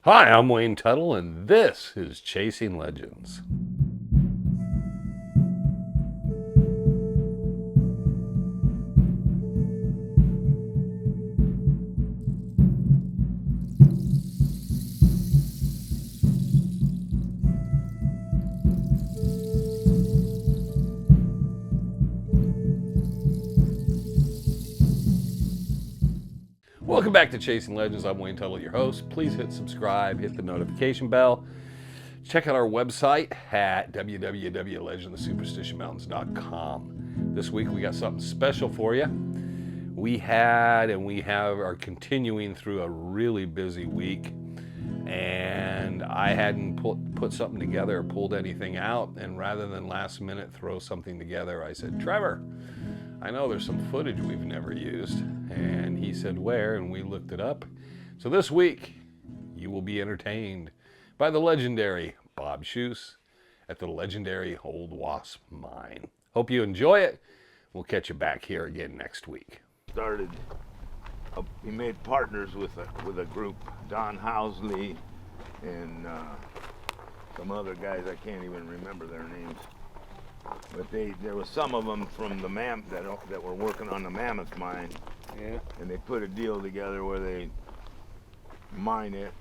Hi, I'm Wayne Tuttle, and this is Chasing Legends. Welcome back to Chasing Legends. I'm Wayne Tuttle, your host. Please hit subscribe, hit the notification bell. Check out our website at www.legendofsuperstitionmountains.com. This week we got something special for you. We are continuing through a really busy week, and I hadn't put something together or pulled anything out, and rather than last minute throw something together, I said, Trevor, I know there's some footage we've never used. And he said, where? And we looked it up. So this week, you will be entertained by the legendary Bob Schoose at the legendary Old Wasp Mine. Hope you enjoy it. We'll catch you back here again next week. He made partners with a group, Don Housley and some other guys, I can't even remember their names. But there was some of them from the that were working on the Mammoth mine. Yeah. And they put a deal together where they mine it,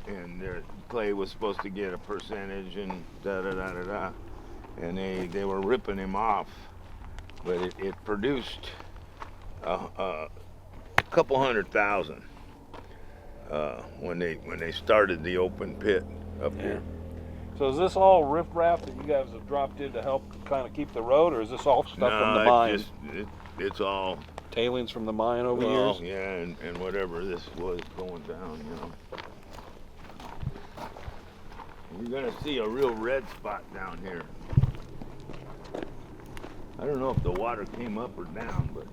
and Clay was supposed to get a percentage and da. And they were ripping him off, but it produced a couple 100,000 when they started the open pit up here. So is this all riffraff that you guys have dropped in to help kind of keep the road, or is this all stuff from the mine? It's all tailings from the mine over the years? Yeah, and whatever this was going down, You're gonna see a real red spot down here. I don't know if the water came up or down, but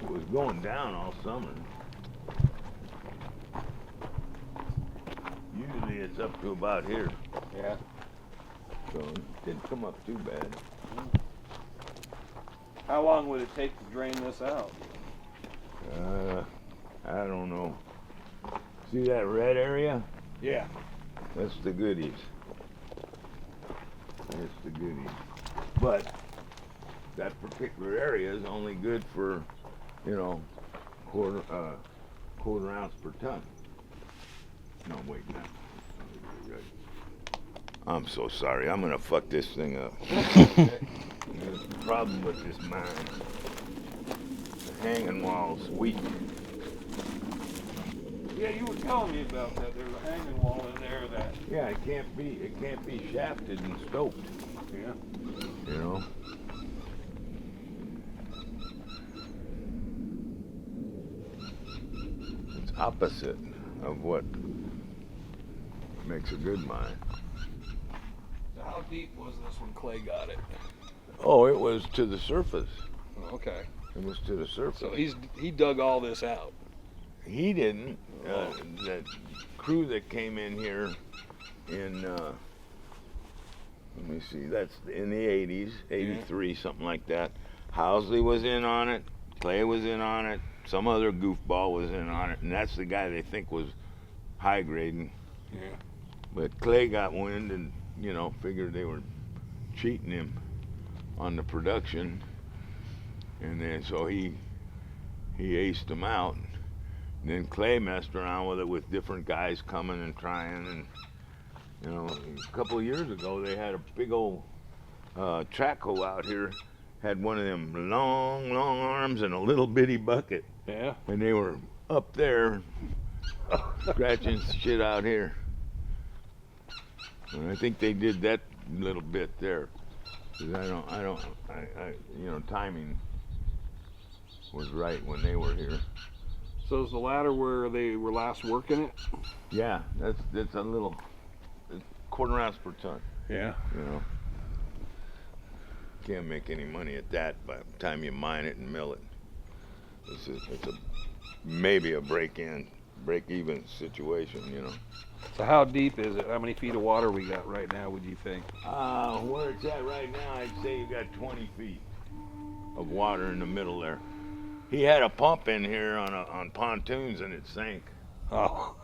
it was going down all summer. Usually it's up to about here. Yeah. So it didn't come up too bad. How long would it take to drain this out? I don't know. See that red area? Yeah. That's the goodies. That's the goodies. But that particular area is only good for, quarter ounce per ton. No, wait, no. I'm so sorry. I'm gonna fuck this thing up. There's a problem with this mine. The hanging wall's weak. Yeah, you were telling me about that. There's a hanging wall in there that. Yeah, it can't be shafted and stoped. Yeah. It's opposite of what makes a good mine. So how deep was this when Clay got it? Oh, it was to the surface. Oh, okay. It was to the surface. So he dug all this out. He didn't. That crew that came in here in, let me see, that's in the 80s, 83, something like that. Housley was in on it. Clay was in on it. Some other goofball was in on it. And that's the guy they think was high grading. Yeah. But Clay got wind and, figured they were cheating him on the production. And then so he aced them out. And then Clay messed around with it with different guys coming and trying. And, a couple of years ago, they had a big old track hoe out here, had one of them long arms and a little bitty bucket. Yeah. And they were up there scratching shit out here. And I think they did that little bit there. Because timing was right when they were here. So is the ladder where they were last working it? Yeah, that's a little quarter ounce per ton. Yeah. Can't make any money at that by the time you mine it and mill it. It's maybe a break-even situation, So how deep is it? How many feet of water we got right now, would you think? Where it's at right now, I'd say you got 20 feet of water in the middle there. He had a pump in here on pontoons and it sank. Oh.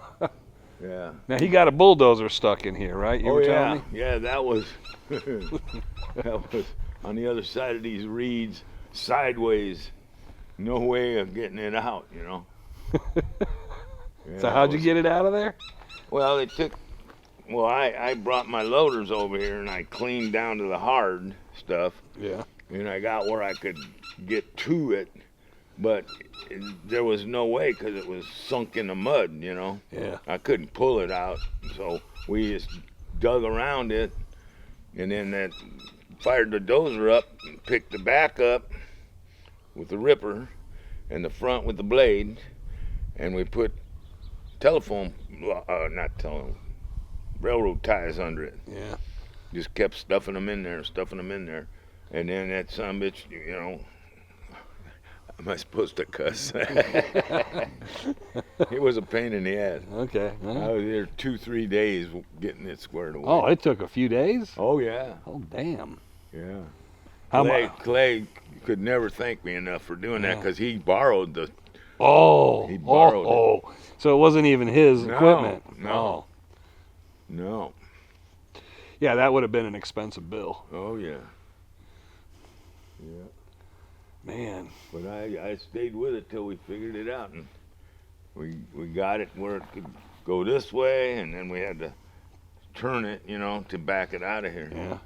Yeah. Now he got a bulldozer stuck in here, right? You were telling me? Yeah, that was that was on the other side of these reeds, sideways. No way of getting it out, you know. Yeah, So how'd you get it out of there? Well, I brought my loaders over here and I cleaned down to the hard stuff. Yeah. And I got where I could get to it, but there was no way because it was sunk in the mud, you know. Yeah. I couldn't pull it out, so we just dug around it, and then fired the dozer up and picked the back up with the ripper and the front with the blade, and we put railroad ties under it. Yeah. Just kept stuffing them in there, and then that son of a bitch, you know, am I supposed to cuss? It was a pain in the ass. Okay. I was there 2-3 days getting it squared away. Oh, it took a few days? Oh yeah. Oh, damn. Yeah. How much? Clay could never thank me enough for doing that because he borrowed the. Oh. He borrowed it. So it wasn't even his equipment. No. No. Yeah, that would have been an expensive bill. Oh yeah. Yeah. Man. But I stayed with it till we figured it out, and we got it where it could go this way, and then we had to turn it, you know, to back it out of here. Yeah.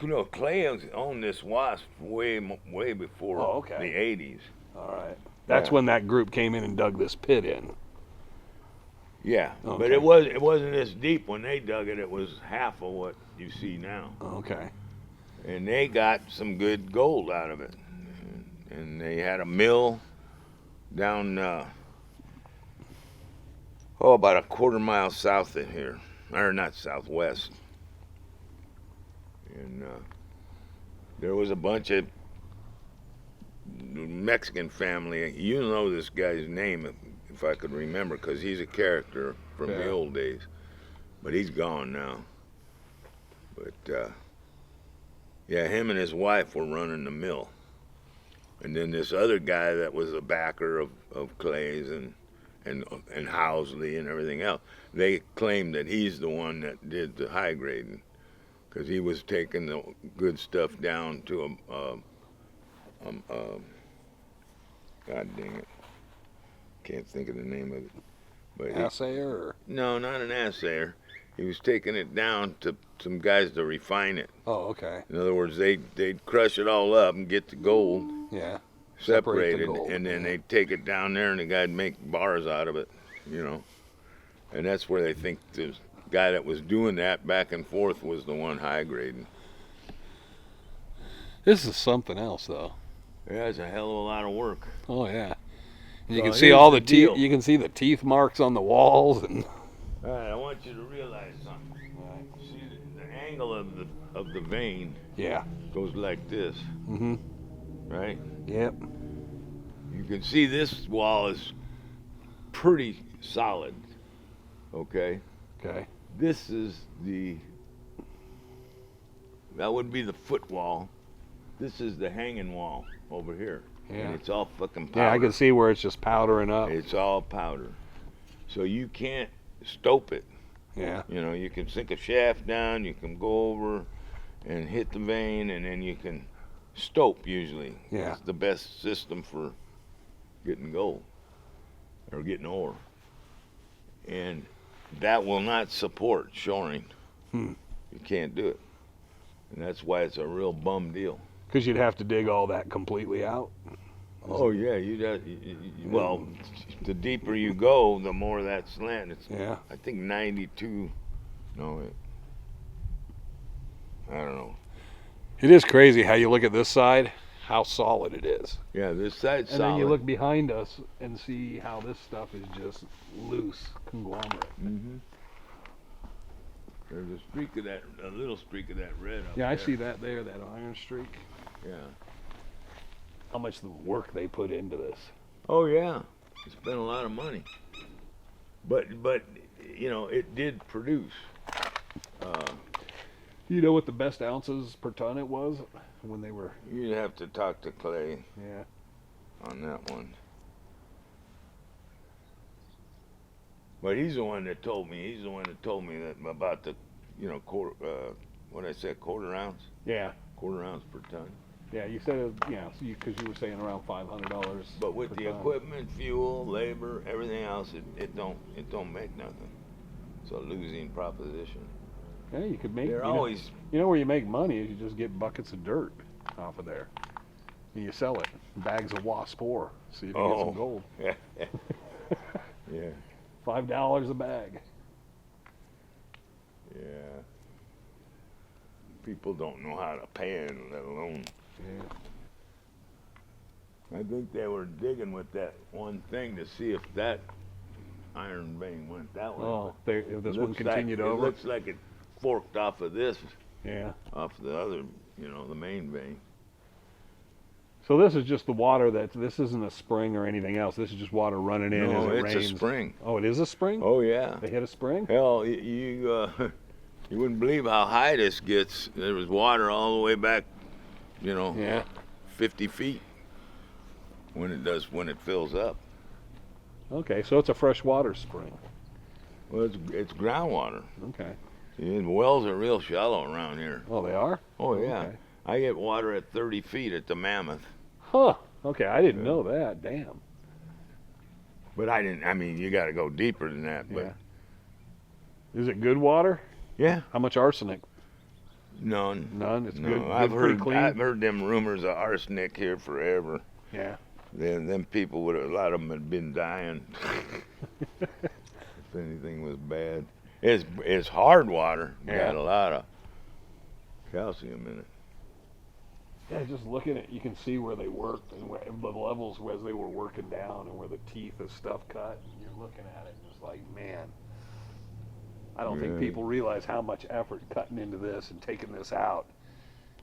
You know, Clay owned this Wasp way before the 80s. All right. That's when that group came in and dug this pit in. Yeah, Okay. but it wasn't this deep when they dug it. It was half of what you see now. Okay. And they got some good gold out of it. And they had a mill down, about a quarter mile south of here. Or not southwest. And there was a bunch of Mexican family. You know this guy's name, if I could remember, because he's a character from the old days. But he's gone now. But, yeah, him and his wife were running the mill. And then this other guy that was a backer of Clay's and Housley and everything else, they claimed that he's the one that did the high grading, because he was taking the good stuff down to God dang it, can't think of the name of it. But Assayer? Or? No, not an assayer. He was taking it down to some guys to refine it. Oh, okay. In other words, they'd crush it all up and get the gold separated, and then they'd take it down there, and the guy'd make bars out of it, you know. And that's where they think the guy that was doing that back and forth was the one high grading. This is something else, though. Yeah, it's a hell of a lot of work. Oh yeah. And you Well, can see here's all the the teeth. deal. You can see the teeth marks on the walls, and All right, I want you to realize something. See, the angle of the vein goes like this, right? Yep. You can see this wall is pretty solid, okay? Okay. This is that would be the foot wall. This is the hanging wall over here. Yeah. And it's all fucking powder. Yeah, I can see where it's just powdering up. It's all powder. So you can't stope it. Yeah. You know, you can sink a shaft down, you can go over and hit the vein, and then you can stope usually. Yeah. It's the best system for getting gold or getting ore. And that will not support shoring. You can't do it. And that's why it's a real bum deal. Because you'd have to dig all that completely out. Oh yeah, well, the deeper you go, the more that slant. It's, I think 92. No, I don't know. It is crazy how you look at this side, how solid it is. Yeah, this side's and solid. then you look behind us and see how this stuff is just loose conglomerate. There's a little streak of that red up Yeah, I there. see that there, that iron streak. Yeah. How much the work they put into this. Oh yeah, they spent a lot of money. But you know, it did produce. You know what the best ounces per ton it was when they were? You'd have to talk to Clay. Yeah. on that one. But he's the one that told me. He's the one that told me that about the, quarter. What I said, quarter ounce. Yeah. Quarter ounce per ton. Yeah, you said because you were saying around $500. But with the equipment, fuel, labor, everything else, it don't make nothing. It's a losing proposition. Yeah, you could make. They're always. You know where you make money is you just get buckets of dirt off of there, and you sell it, bags of wasp ore. See if you get some gold. Yeah. Yeah. $5 a bag. Yeah. People don't know how to pan, let alone. Yeah. I think they were digging with that one thing to see if that iron vein went that way. Oh, if this one continued over. It looks like it forked off of this. Yeah. Off the other, the main vein. So this is just the water this isn't a spring or anything else. This is just water running in as it rains. No, it's a spring. Oh, it is a spring? Oh, yeah. They hit a spring? Hell, you wouldn't believe how high this gets. There was water all the way back, 50 feet when it fills up. Okay, so it's a freshwater spring. Well, it's groundwater. Okay. And wells are real shallow around here. Oh, they are? Oh, yeah. Okay. I get water at 30 feet at the Mammoth. Huh. Okay, I didn't know that. Damn. But you got to go deeper than that. But yeah. Is it good water? Yeah. How much arsenic? None. None? It's no, good, pretty clean? I've heard them rumors of arsenic here forever. Yeah. Them people a lot of them had been dying if anything was bad. It's hard water. Yeah. Got a lot of calcium in it. Yeah, just looking at, you can see where they worked and where the levels as they were working down and where the teeth of stuff cut. And you're looking at it just like, man, I don't think people realize how much effort cutting into this and taking this out.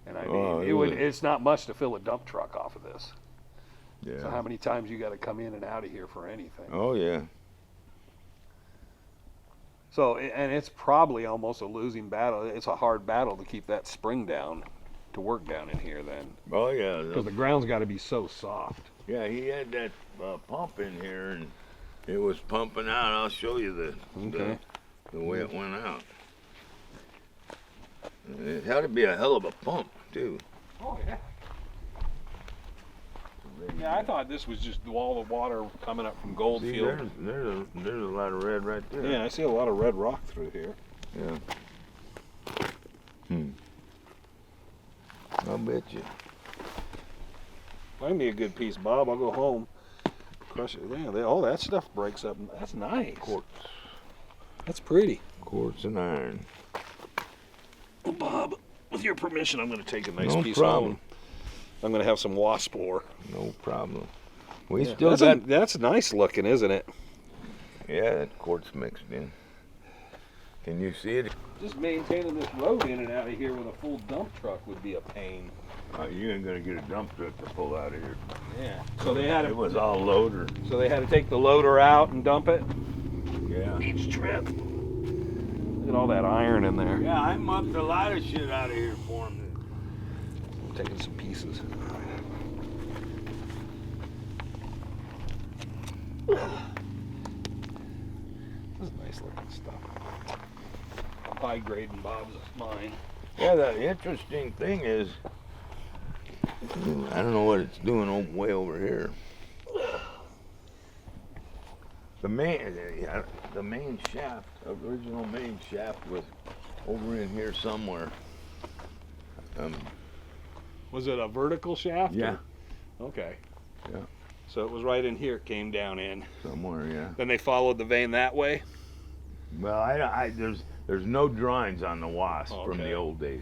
And I mean, it's not much to fill a dump truck off of this. Yeah. So how many times you got to come in and out of here for anything? Oh, yeah. So, and it's probably almost a losing battle. It's a hard battle to keep that spring down, to work down in here then. Oh, yeah. Because the ground's got to be so soft. Yeah, he had that pump in here, and it was pumping out. I'll show you the way it went out. It had to be a hell of a pump, too. Oh, yeah. Yeah, I thought this was just all the water coming up from Goldfield. See, there's a lot of red right there. Yeah, I see a lot of red rock through here. Yeah. I'll bet you. Find me a good piece, Bob. I'll go home. Crush it. Yeah, all that stuff breaks up. That's nice. Quartz. That's pretty. Quartz and iron. Well, Bob, with your permission, I'm going to take a nice piece problem. home. I'm going to have some wasp ore. No problem. That's nice looking, isn't it? Yeah, that quartz mixed in. Can you see it? Just maintaining this road in and out of here with a full dump truck would be a pain. You ain't gonna get a dump truck to pull out of here. Yeah. So they had it was all loader. So they had to take the loader out and dump it. Yeah. Each trip. Look at all that iron in there. Yeah, I mucked a lot of shit out of here for him. Taking some pieces. This is nice looking stuff. I'm high grading Bob's mine. Yeah, the interesting thing is, I don't know what it's doing way over here. The main shaft, original main shaft was over in here somewhere. Was it a vertical shaft? Yeah. Or? Okay. Yeah. So it was right in here, it came down in. Somewhere, yeah. Then they followed the vein that way? Well, there's no drawings on the Wasp from the old days.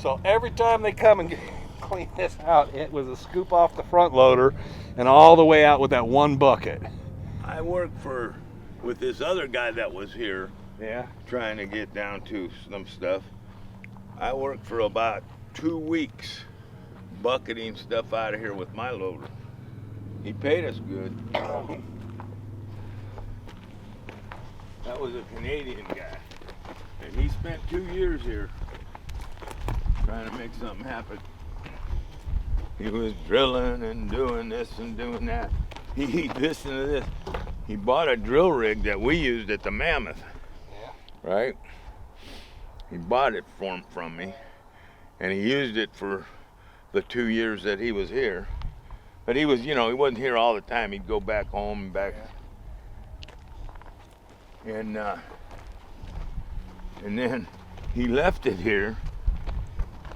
So every time they come and clean this out, it was a scoop off the front loader and all the way out with that one bucket. I worked with this other guy that was here. Yeah. Trying to get down to some stuff. I worked for about 2 weeks bucketing stuff out of here with my loader. He paid us good. That was a Canadian guy. And he spent 2 years here trying to make something happen. He was drilling and doing this and doing that. He listened to this. He bought a drill rig that we used at the Mammoth. Yeah. Right? He bought it from me, and he used it for the 2 years that he was here. But he was, he wasn't here all the time. He'd go back home and back. Yeah. And then he left it here,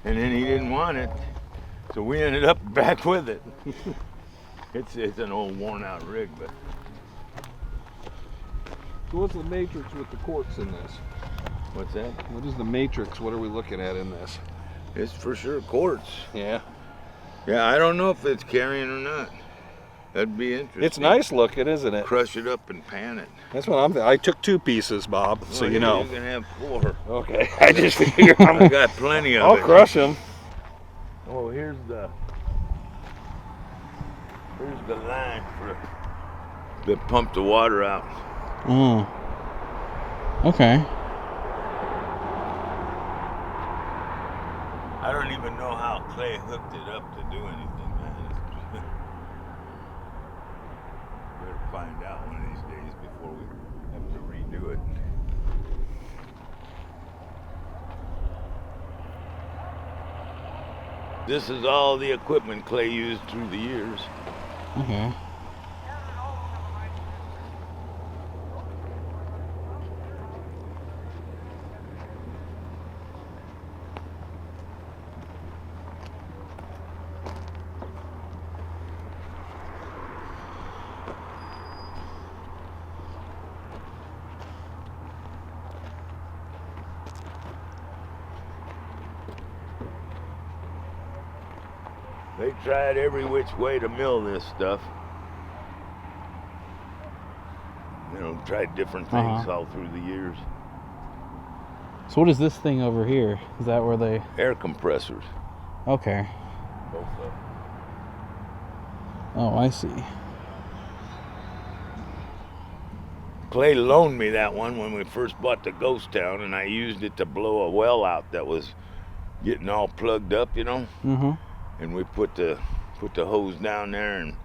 and then he didn't want it, so we ended up back with it. It's an old worn out rig, but. So what's the matrix with the quartz in this? What's that? What is the matrix? What are we looking at in this? It's for sure quartz. Yeah. Yeah, I don't know if it's carrying or not. That'd be interesting. It's nice looking, isn't it? Crush it up and pan it. That's what I'm. I took 2 pieces, Bob. So you know. You can have 4. Okay. I just figured I got plenty of I'll it. crush them. Oh, here's the line that pump the water out. Oh. Okay. I don't even know how Clay hooked it up to do anything, man. Better find out one of these days before we have to redo it. This is all the equipment Clay used through the years. Okay. They tried every which way to mill this stuff. Tried different things all through the years. So what is this thing over here? Is that where they... Air compressors. Okay. Both of them. Oh, I see. Clay loaned me that one when we first bought the ghost town, and I used it to blow a well out that was getting all plugged up, Mm-hmm. And we put the hose down there and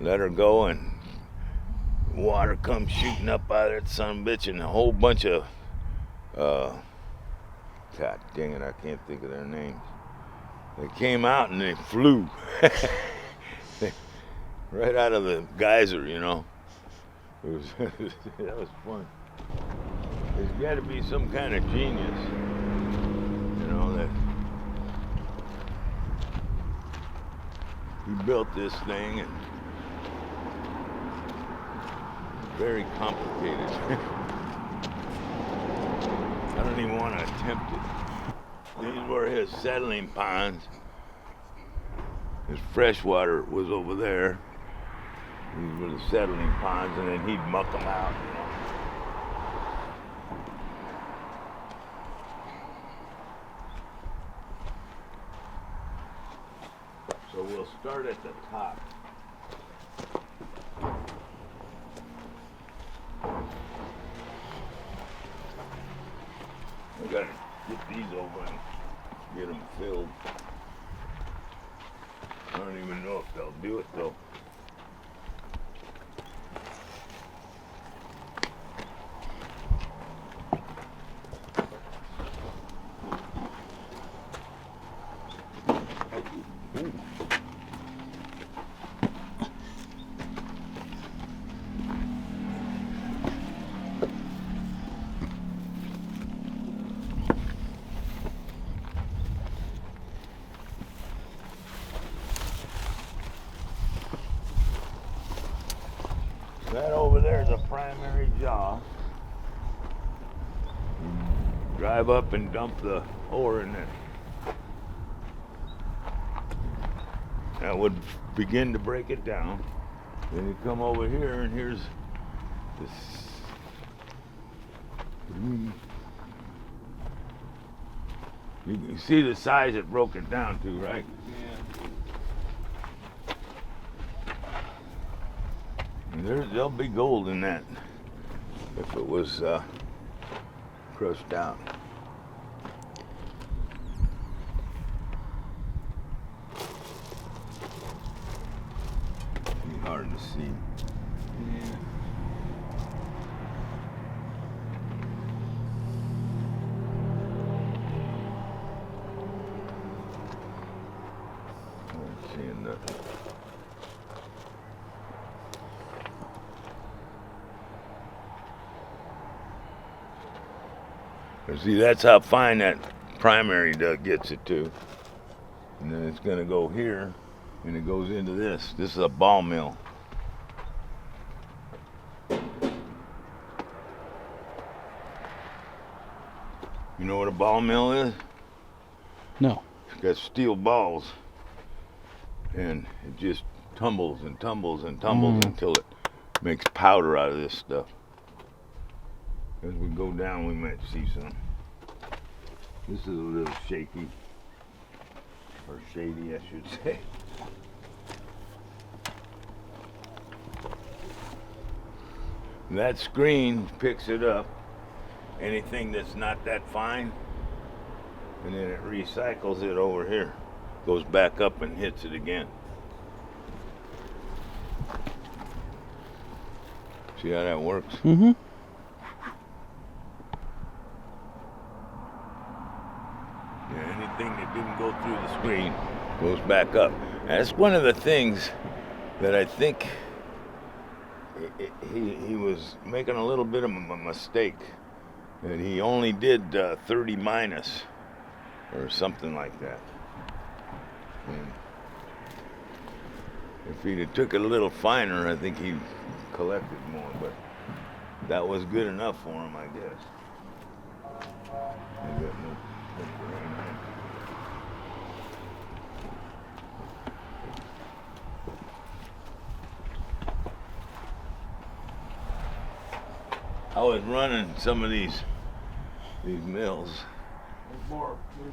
let her go, and water comes shooting up out of that son of a bitch, and a whole bunch of God dang it, I can't think of their names. They came out and they flew right out of the geyser, It was that was fun. There's got to be some kind of genius, that he built this thing, and very complicated. I don't even want to attempt it. These were his settling ponds. His freshwater was over there. These were the settling ponds, and then he'd muck them out. So we'll start at the top. We gotta get these over and get them filled. I don't even know if they'll do it though. That over there is a primary jaw. Drive up and dump the ore in there. That would begin to break it down. Then you come over here, and here's this. You can see the size it broke it down to, right? And there'll be gold in that if it was crushed out. to see. Yeah. I'm seeing nothing. But see, that's how fine that primary duct gets it to. And then it's going to go here, and it goes into this. This is a ball mill. You know what a ball mill is? No. It's got steel balls, and it just tumbles and tumbles and tumbles until it makes powder out of this stuff. As we go down, we might see some. This is a little shaky, or shady, I should say. That screen picks it up, anything that's not that fine, and then it recycles it over here, goes back up and hits it again. See how that works? Mm-hmm. Yeah, anything that didn't go through the screen goes back up. That's one of the things that I think he was making a little bit of a mistake. That he only did 30 minus or something like that. And if he'd have took it a little finer, I think he'd collected more, but that was good enough for him, I guess. I got no brain on it. I was running some of these mills. There's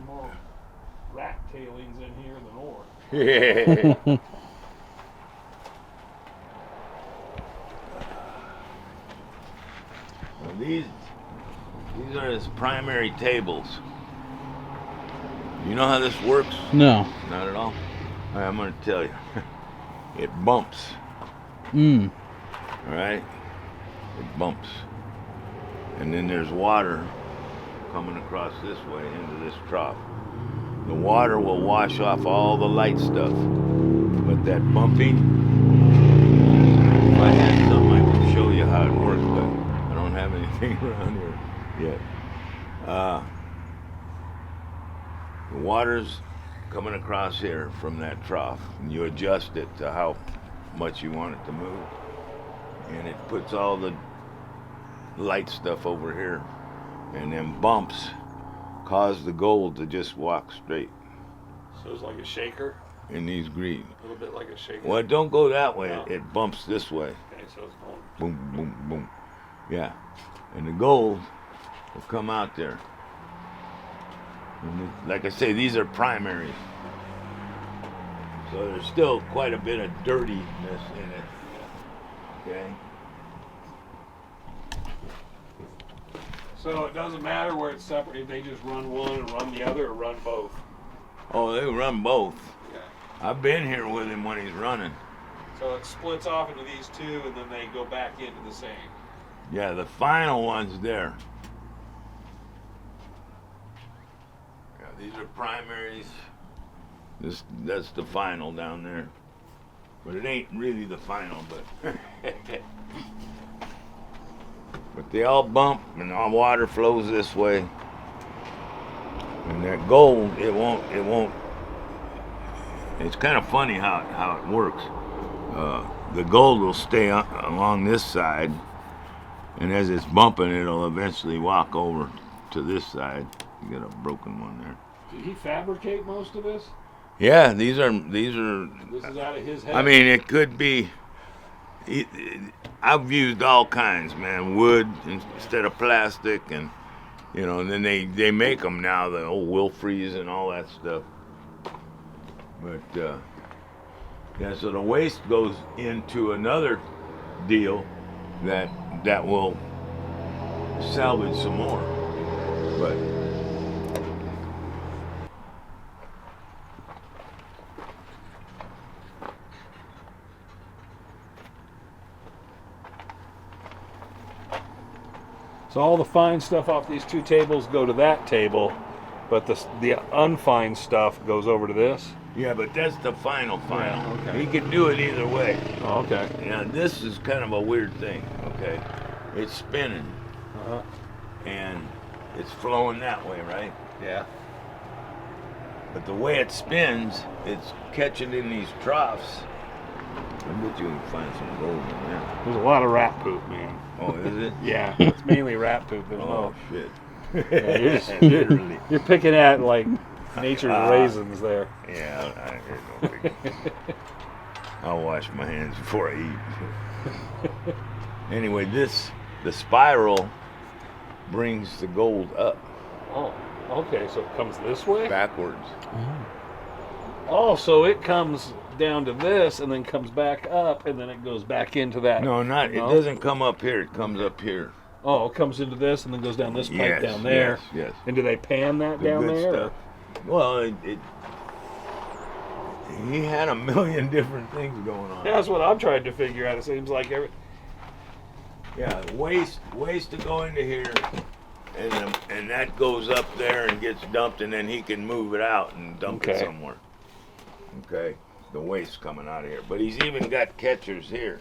more rat tailings in here than ore. Yeah. Well, these are his primary tables. You know how this works? No. Not at all. All right, I'm going to tell you. It bumps. Mm. All right? It bumps. And then there's water coming across this way into this trough. The water will wash off all the light stuff. But that bumping, if I had something, I could show you how it works, but I don't have anything around here yet. The water's coming across here from that trough, and you adjust it to how much you want it to move. And it puts all the light stuff over here, and then bumps cause the gold to just walk straight So it's like a shaker, in these greens. a little bit like a shaker. Well, it don't go that way. No. It bumps this way. Okay, so it's going. Boom, boom, boom. Yeah. And the gold will come out there. And like I say, these are primaries. So there's still quite a bit of dirtiness in it. Okay? So it doesn't matter where it's separated. They just run one and run the other, or run both. Oh, they run both. Yeah. I've been here with him when he's running. So it splits off into these two, and then they go back into the same. Yeah, the final one's there. Yeah, these are primaries. That's the final down there. But it ain't really the final, but but they all bump and all water flows this way. And that gold, it won't it's kind of funny how it works. The gold will stay along this side, and as it's bumping, it'll eventually walk over to this side. You got a broken one there. Did he fabricate most of this? Yeah, these are. This is out of his head. I mean, it could be. I've used all kinds, man. Wood instead of plastic, and and then they make them now, the old Wilfries and all that stuff. But yeah, so the waste goes into another deal that will salvage some more. But So all the fine stuff off these two tables go to that table, but the unfine stuff goes over to this? Yeah, but that's the final. Yeah, okay. He can do it either way. Oh, okay. Now this is kind of a weird thing, okay? It's spinning Uh-huh. and it's flowing that way, right? Yeah. But the way it spins, it's catching in these troughs. I bet you can find some gold in there. There's a lot of rat poop, man. Oh, is it? Yeah, it's mainly rat poop. There's Oh, shit. Yeah, Literally. you're picking at like nature's raisins there. Yeah, I no big. I'll wash my hands before I eat. Anyway, the spiral brings the gold up Oh, okay. So it comes this way. backwards. Oh, so it comes down to this and then comes back up and then it goes back into that. No, not. It doesn't come up here. It comes up here. Oh, it comes into this and then goes down this pipe Yes, down there. Yes. And do they pan that The down good there? stuff. Well, he had a million different things going on. That's what I'm trying to figure out. It seems like Yeah, waste to go into here, and that goes up there and gets dumped, and then he can move it out and dump it Okay. somewhere. Okay, the waste coming out of here. But he's even got catchers here,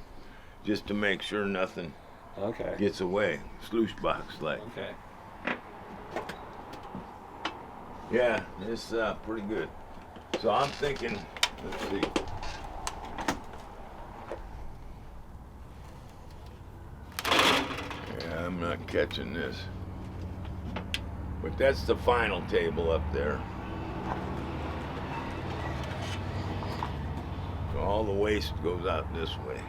just to make sure nothing Okay. gets away. Sluice box like. Okay. Yeah, it's pretty good. So I'm thinking, let's see. Yeah, I'm not catching this. But that's the final table up there. So all the waste goes out this way.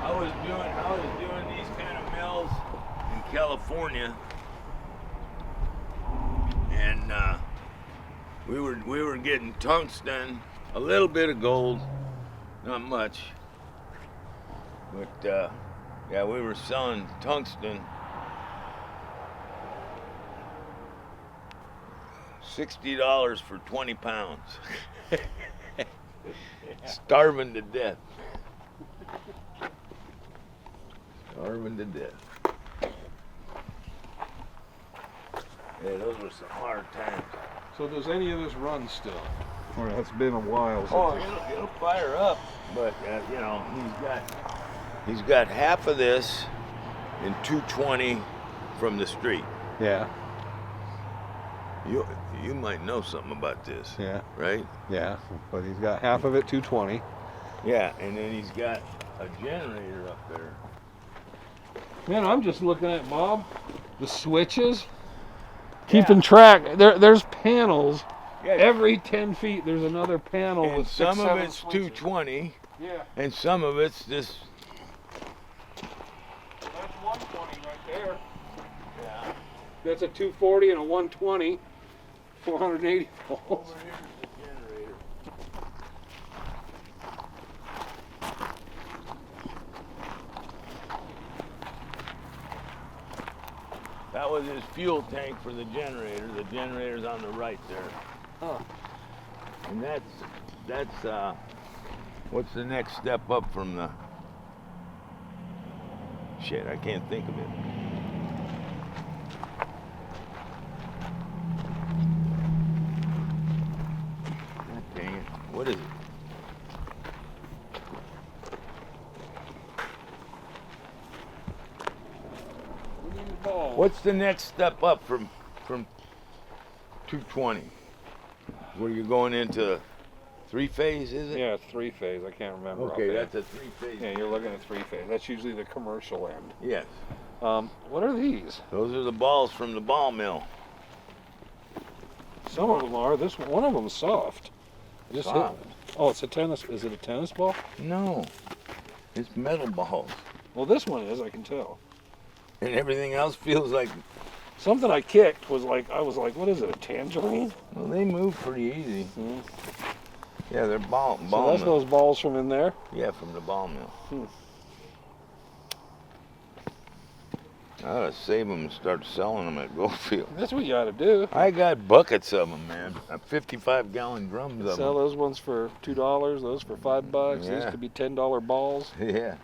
I was doing these kind of mills in California, and we were getting tungsten, a little bit of gold, not much, but yeah, we were selling tungsten, $60 for 20 pounds, starving to death. Starving to death. Yeah, those were some hard times. So does any of this run still? Or it's been a while since Oh, it'll fire up, but you know, he's got half of this in 220 from the street. Yeah. You might know something about this, Yeah. right? Yeah. But he's got half of it 220. Yeah, and then he's got a generator up there. Man, I'm just looking at, Bob, the switches. Keeping track. There's panels. Yeah, Every 10 feet, there's another panel and with some 6, of 7 it's switches. 220, Yeah. and some of it's this. That's 120 right there. Yeah. That's a 240 and a 120. 480 volts. Over here's the generator. That was his fuel tank for the generator. The generator's on the right there. Huh. And that's what's the next step up from the shit, I can't think of it. God dang it. What is it? What's the next step up from 220? Where you're going into three-phase, is it? Yeah, it's 3-phase. I can't remember. Okay, offhand. that's a three-phase. Yeah, you're looking at 3-phase. That's usually the commercial end. Yes. What are these? Those are the balls from the ball mill. Some of them are. This one of them's soft. I just hit Soft? it. Oh, it's a tennis. Is it a tennis ball? No. It's metal balls. Well, this one is. I can tell. And everything else feels like, Something I kicked was like, I was like, what is it? A tangerine? well, they move pretty easy. Hmm. Yeah, they're ball So that's mill. those balls from in there. Yeah, from the ball mill. Hmm. I ought to save them and start selling them at Goldfield. That's what you ought to do. I got buckets of them, man. 55-gallon drums of Sell them. those ones for $2. Those for $5. Yeah. These could be $10 balls. Yeah.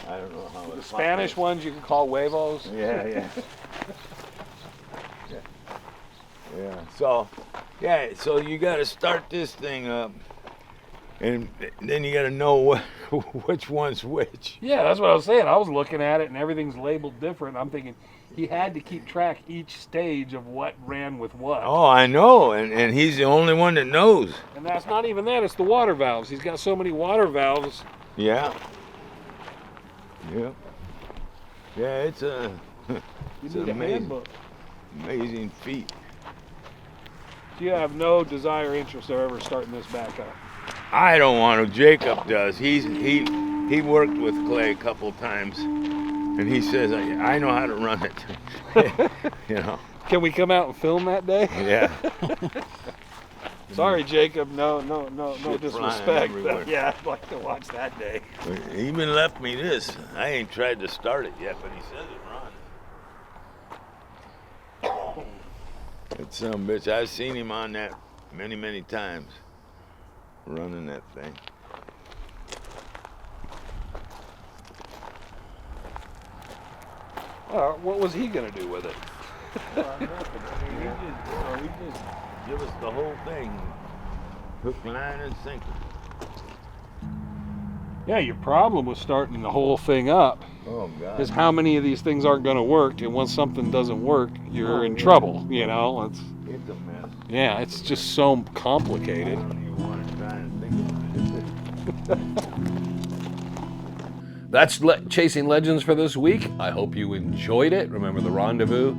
I don't know how The it's Spanish ones you can call huevos. Yeah. Yeah. So you got to start this thing up, and then you got to know which one's which. Yeah, that's what I was saying. I was looking at it and everything's labeled different. I'm thinking he had to keep track each stage of what ran with what. Oh, I know, and he's the only one that knows. And that's not even that, it's the water valves. He's got so many water valves. Yeah. Yep. Yeah, it's a You it's need an a amazing, handbook. amazing feat. You have no desire or interest of ever starting this back up. I don't want to. Jacob does. He worked with Clay a couple times, and he says I know how to run it. You know. Can we come out and film that day? Yeah. Sorry, Jacob. No Shit disrespect. flying everywhere. But yeah, I'd like to watch that day. He even left me this. I ain't tried to start it yet, but he says it runs. That son of a bitch. I've seen him on that many times, running that thing. What was he gonna do with it? He just give us the whole thing, hook, line, and sinker. Yeah, your problem with starting the whole thing up Oh God. is how many of these things aren't going to work, and once something doesn't work, you're in trouble. You know, It's a mess. yeah, it's just so I complicated. don't even want to try and think about it. That's Chasing Legends for this week. I hope you enjoyed it. Remember the rendezvous,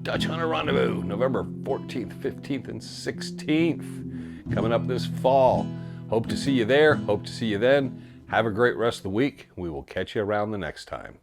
Dutch Hunter Rendezvous, November 14th, 15th, and 16th, coming up this fall. Hope to see you there. Hope to see you then. Have a great rest of the week. We will catch you around the next time.